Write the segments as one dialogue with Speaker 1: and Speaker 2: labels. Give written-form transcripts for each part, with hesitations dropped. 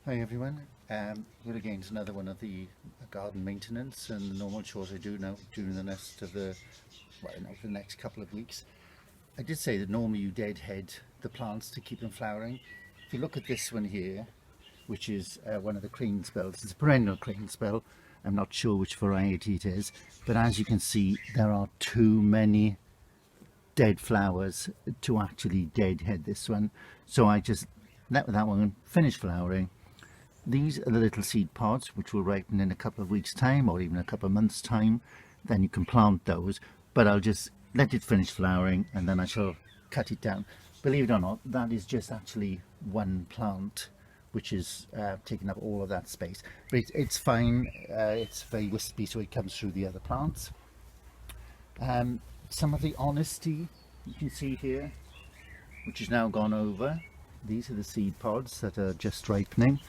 Speaker 1: Hi everyone. Here again is another one of the garden maintenance and the normal chores I do now during the rest of for the next couple of weeks. I did say that normally you deadhead the plants to keep them flowering. If you look at this one here, which is one of the crane spells, it's a perennial crane spell. I'm not sure which variety it is, but as you can see, there are too many dead flowers to actually deadhead this one. So I just let that one finish flowering. These are the little seed pods which will ripen in a couple of weeks time or even a couple of months time. Then you can plant those, but I'll just let it finish flowering and then I shall cut it down. Believe it or not, that is just actually one plant which is taking up all of that space, but it's fine. It's very wispy, so it comes through the other plants. Some of the honesty you can see here, which is now gone over. These are the seed pods that are just ripening.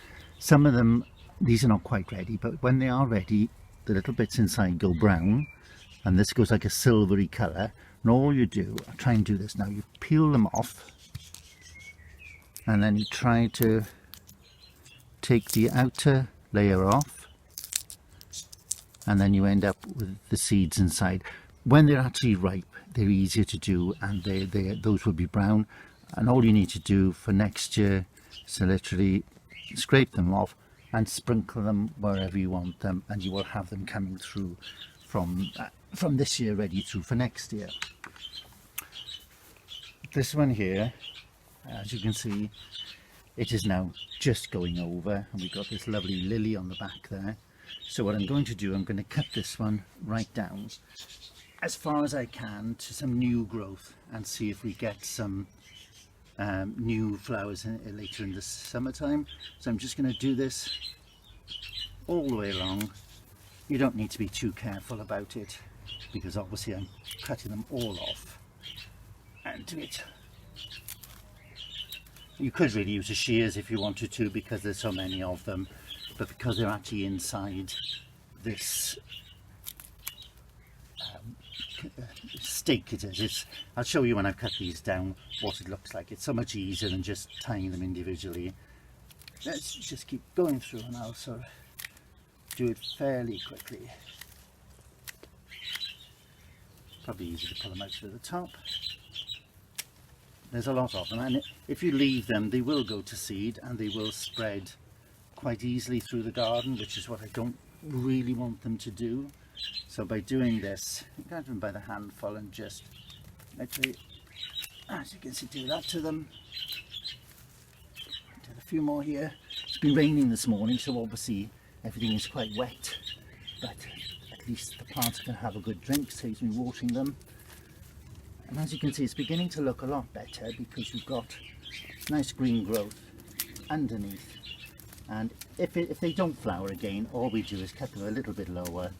Speaker 1: Some of them, these are not quite ready, but when they are ready, the little bits inside go brown, and this goes like a silvery colour. And all you do, I'll try and do this now, you peel them off, and then you try to take the outer layer off, and then you end up with the seeds inside. When they're actually ripe, they're easier to do, and those will be brown. And all you need to do for next year is to literally scrape them off and sprinkle them wherever you want them, and you will have them coming through from this year ready through for next year. This one here, as you can see, it is now just going over, and we've got this lovely lily on the back there. So what I'm going to do, I'm going to cut this one right down as far as I can to some new growth and see if we get some new flowers later in the summertime. So I'm just going to do this all the way along. You don't need to be too careful about it, because obviously I'm cutting them all off and do it. You could really use a shears if you wanted to, because there's so many of them, but because they're actually inside this stake it is. I'll show you when I've cut these down what it looks like. It's so much easier than just tying them individually. Let's just keep going through, and I'll sort of do it fairly quickly. Probably easy to pull them out through the top. There's a lot of them, and if you leave them, they will go to seed and they will spread quite easily through the garden, which is what I don't really want them to do. So by doing this, you grab them by the handful and just literally, as you can see, do that to them. Did a few more here. It's been raining this morning, so obviously everything is quite wet, but at least the plants can have a good drink, saves me watering them. And as you can see, it's beginning to look a lot better because you've got nice green growth underneath. And if they don't flower again, all we do is cut them a little bit lower,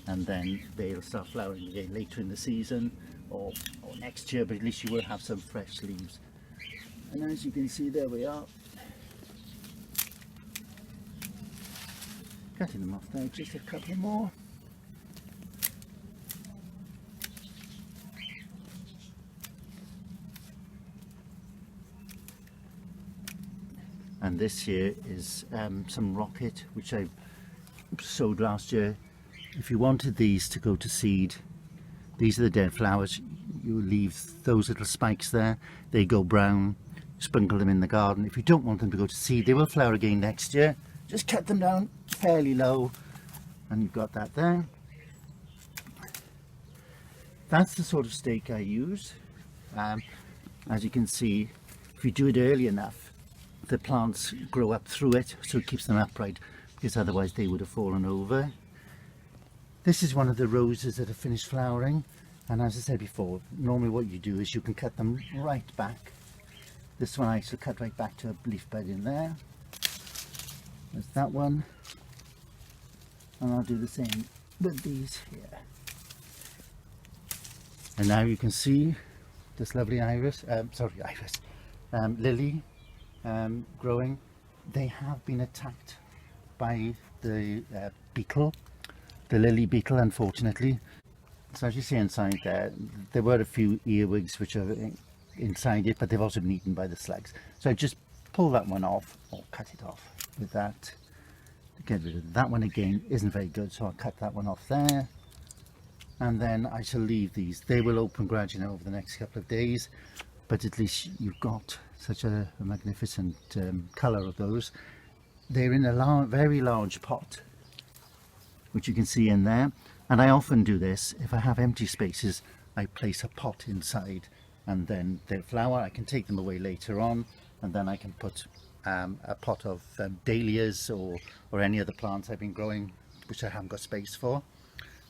Speaker 1: and then they'll start flowering again later in the season or next year, but at least you will have some fresh leaves. And as you can see, there we are. Cutting them off there, just a couple more. And this here is some rocket, which I sowed last year. If you wanted these to go to seed, these are the dead flowers. You leave those little spikes there, they go brown, sprinkle them in the garden. If you don't want them to go to seed, they will flower again next year. Just cut them down fairly low, and you've got that there. That's the sort of stake I use. As you can see, if you do it early enough, the plants grow up through it, so it keeps them upright, because otherwise they would have fallen over. This is one of the roses that have finished flowering, and as I said before, normally what you do is you can cut them right back. This one I shall cut right back to a leaf bud in there. There's that one, and I'll do the same with these here. And now you can see this lovely lily growing. They have been attacked by the beetle, the lily beetle, unfortunately. So as you see inside there were a few earwigs which are inside it, but they've also been eaten by the slugs. So I just pull that one off, or cut it off, with that. Get rid of that one again, isn't very good, so I'll cut that one off there. And then I shall leave these. They will open gradually over the next couple of days, but at least you've got such a magnificent colour of those. They're in a very large pot, which you can see in there. And I often do this. If I have empty spaces, I place a pot inside, and then they flower. I can take them away later on, and then I can put a pot of dahlias or any other plants I've been growing, which I haven't got space for.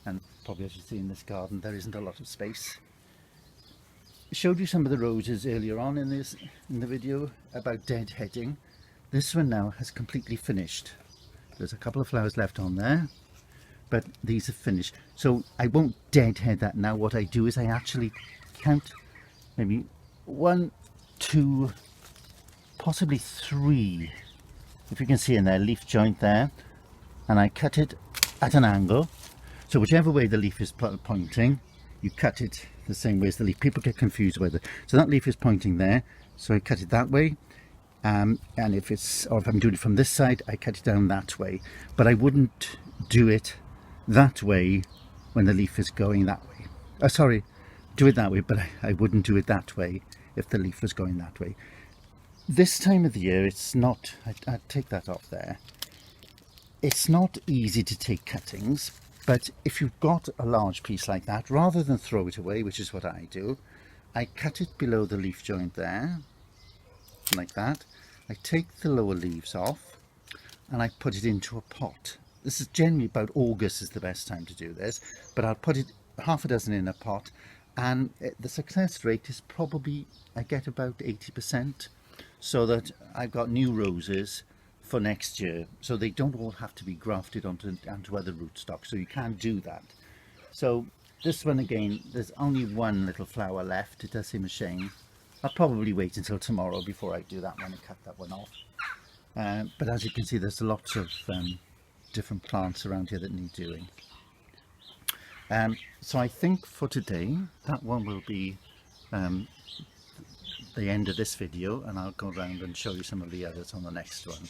Speaker 1: And probably, as you see in this garden, there isn't a lot of space. I showed you some of the roses earlier on in the video about deadheading. This one now has completely finished. There's a couple of flowers left on there, but these are finished. So I won't deadhead that now. What I do is I actually count maybe 1, 2, possibly 3, if you can see in there, leaf joint there, and I cut it at an angle. So whichever way the leaf is pointing, you cut it the same way as the leaf. People get confused with it. So that leaf is pointing there, so I cut it that way. And if I'm doing it from this side, I cut it down that way. But I wouldn't do it that way when the leaf is going that way. Sorry, do it that way, but I wouldn't do it that way if the leaf was going that way. This time of the year, it's not, I'd take that off there. It's not easy to take cuttings, but if you've got a large piece like that, rather than throw it away, which is what I do, I cut it below the leaf joint there, like that. I take the lower leaves off and I put it into a pot. This is generally about August is the best time to do this, but I'll put it half a dozen in a pot, and the success rate is probably, I get about 80%, so that I've got new roses for next year, so they don't all have to be grafted onto other rootstocks, so you can do that. So this one again, there's only one little flower left. It does seem a shame. I'll probably wait until tomorrow before I do that one and cut that one off. But as you can see, there's lots of different plants around here that need doing. So I think for today, that one will be the end of this video, and I'll go around and show you some of the others on the next one.